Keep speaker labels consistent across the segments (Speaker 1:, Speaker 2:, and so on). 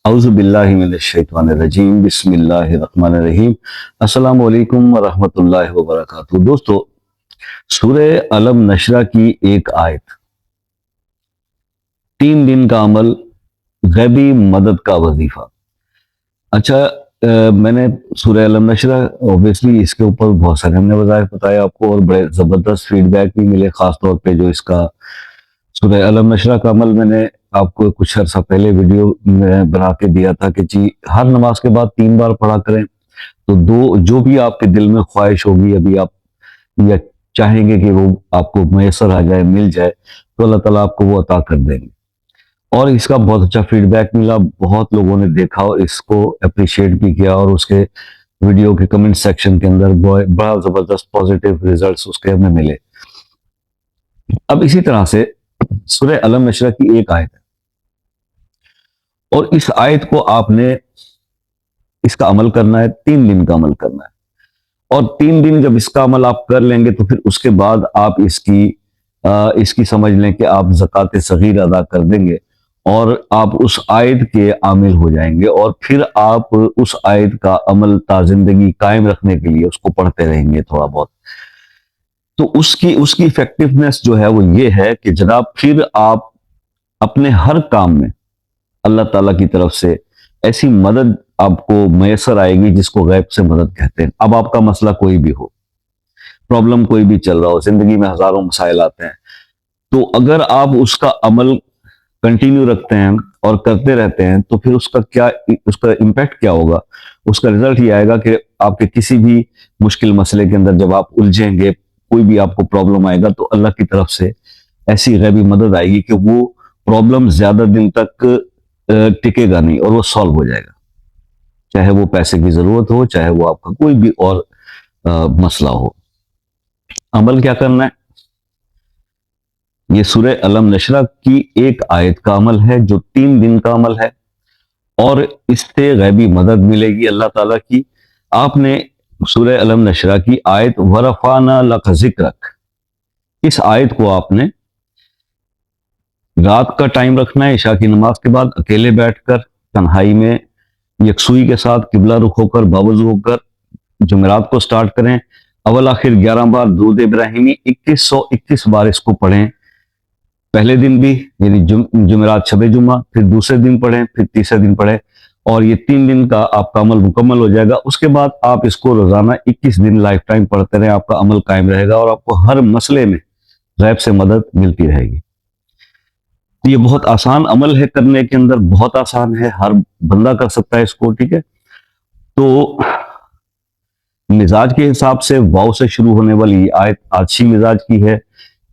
Speaker 1: اعوذ باللہ من الشیطان الرجیم بسم اللہ الرحمن الرحیم السلام علیکم ورحمۃ اللہ وبرکاتہ۔ دوستو، سورہ علم نشرہ کی ایک آیت، 3 دن کا عمل، غیبی مدد کا وظیفہ۔ اچھا، میں نے سورہ علم نشرہ اوبیسلی اس کے اوپر بہت سارے ہم نے وظائف بتایا آپ کو، اور بڑے زبردست فیڈ بیک بھی ملے، خاص طور پہ جو اس کا سورہ علم نشرہ کا عمل میں نے آپ کو کچھ عرصہ پہلے ویڈیو میں بنا کے دیا تھا کہ جی ہر نماز کے بعد 3 بار پڑھا کریں، تو جو بھی آپ کے دل میں خواہش ہوگی، ابھی آپ یا چاہیں گے کہ وہ آپ کو میسر آ جائے، مل جائے، تو اللہ تعالیٰ آپ کو وہ عطا کر دیں گے۔ اور اس کا بہت اچھا فیڈ بیک ملا، بہت لوگوں نے دیکھا اور اس کو اپریشیٹ بھی کیا، اور اس کے ویڈیو کے کمنٹ سیکشن کے اندر بڑا زبردست پازیٹیو ریزلٹس اس کے ہمیں ملے۔ اب اسی طرح سے سورہ علم نشرہ کی ایک آیت ہے، اور اس آیت کو آپ نے اس کا عمل کرنا ہے، 3 دن کا عمل کرنا ہے، اور 3 دن جب اس کا عمل آپ کر لیں گے تو پھر اس کے بعد آپ اس کی سمجھ لیں کہ آپ زکوٰۃ صغیر ادا کر دیں گے، اور آپ اس آیت کے عامل ہو جائیں گے، اور پھر آپ اس آیت کا عمل تا زندگی قائم رکھنے کے لیے اس کو پڑھتے رہیں گے تھوڑا بہت۔ تو اس کی ایفیکٹونیس جو ہے وہ یہ ہے کہ جناب پھر آپ اپنے ہر کام میں اللہ تعالیٰ کی طرف سے ایسی مدد آپ کو میسر آئے گی جس کو غیب سے مدد کہتے ہیں۔ اب آپ کا مسئلہ کوئی بھی ہو، پرابلم کوئی بھی چل رہا ہو، زندگی میں ہزاروں مسائل آتے ہیں، تو اگر آپ اس کا عمل کنٹینیو رکھتے ہیں اور کرتے رہتے ہیں تو پھر اس کا امپیکٹ کیا ہوگا؟ اس کا رزلٹ یہ آئے گا کہ آپ کے کسی بھی مشکل مسئلے کے اندر جب آپ الجھیں گے، کوئی بھی آپ کو پرابلم آئے گا، تو اللہ کی طرف سے ایسی غیبی مدد آئے گی کہ وہ پرابلم زیادہ دن تک ٹکے گا نہیں، اور وہ سالو ہو جائے گا، چاہے وہ پیسے کی ضرورت ہو، چاہے وہ آپ کا کوئی بھی اور مسئلہ ہو۔ عمل کیا کرنا ہے؟ یہ سورہ علم نشرہ کی ایک آیت کا عمل ہے جو 3 دن کا عمل ہے، اور اس سے غیبی مدد ملے گی اللہ تعالیٰ کی۔ آپ نے سورہ علم نشرہ کی آیت وَرَفَعْنَا لَكَ ذِكْرَكَ، اس آیت کو آپ نے رات کا ٹائم رکھنا ہے، عشاء کی نماز کے بعد اکیلے بیٹھ کر تنہائی میں یکسوئی کے ساتھ قبلہ رخ ہو کر باوضو ہو کر جمعرات کو سٹارٹ کریں، اول آخر 11 بار درود ابراہیمی 2121 بار اس کو پڑھیں، پہلے دن بھی یعنی جمعرات شب جمعہ، پھر دوسرے دن پڑھیں، پھر تیسرے دن پڑھیں، اور یہ 3 دن کا آپ کا عمل مکمل ہو جائے گا۔ اس کے بعد آپ اس کو روزانہ 21 دن لائف ٹائم پڑھتے رہیں، آپ کا عمل قائم رہے گا، اور آپ کو ہر مسئلے میں غیب سے مدد ملتی رہے گی۔ یہ بہت آسان عمل ہے، کرنے کے اندر بہت آسان ہے، ہر بندہ کر سکتا ہے اس کو، ٹھیک ہے؟ تو مزاج کے حساب سے واؤ سے شروع ہونے والی یہ آیت آتشی مزاج کی ہے،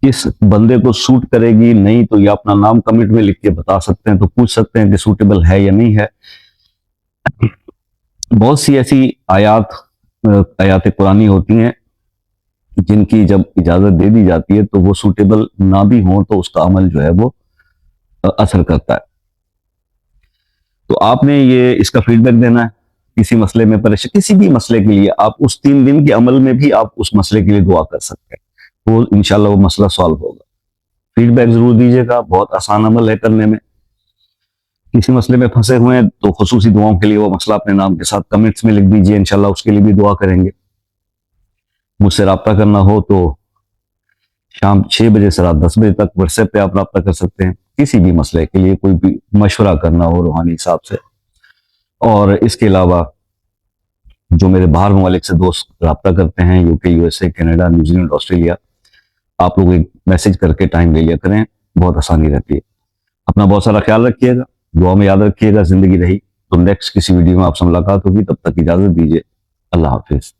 Speaker 1: کس بندے کو سوٹ کرے گی نہیں تو یہ اپنا نام کمنٹ میں لکھ کے بتا سکتے ہیں، تو پوچھ سکتے ہیں کہ سوٹیبل ہے یا نہیں ہے۔ بہت سی ایسی آیات قرآنی ہوتی ہیں جن کی جب اجازت دے دی جاتی ہے تو وہ سوٹیبل نہ بھی ہوں تو اس کا عمل جو ہے وہ اثر کرتا ہے۔ تو آپ نے اس کا فیڈ بیک دینا ہے، کسی مسئلے میں کسی بھی مسئلے کے لیے آپ اس 3 دن کے عمل میں بھی آپ اس مسئلے کے لیے دعا کر سکتے ہیں، وہ انشاءاللہ وہ مسئلہ سالو ہوگا۔ فیڈ بیک ضرور دیجیے گا، بہت آسان عمل ہے کرنے میں۔ کسی مسئلے میں پھنسے ہوئے ہیں تو خصوصی دعاؤں کے لیے وہ مسئلہ اپنے نام کے ساتھ کمنٹس میں لکھ دیجیے، انشاءاللہ اس کے لیے بھی دعا کریں گے۔ مجھ سے رابطہ کرنا ہو تو شام 6 بجے سے رات 10 بجے تک واٹس ایپ پہ آپ رابطہ کر سکتے ہیں، کسی بھی مسئلے کے لیے کوئی بھی مشورہ کرنا ہو روحانی حساب سے۔ اور اس کے علاوہ جو میرے باہر ممالک سے دوست رابطہ کرتے ہیں، UK، USA، Canada, New Zealand, Australia, آپ لوگ ایک میسج کر کے ٹائم لے لیا کریں، بہت آسانی رہتی ہے۔ اپنا بہت سارا خیال رکھیے گا، دعا میں یاد رکھیے گا، زندگی رہی تو نیکسٹ کسی ویڈیو میں آپ سے ملاقات ہوگی، تب تک اجازت دیجیے، اللہ حافظ۔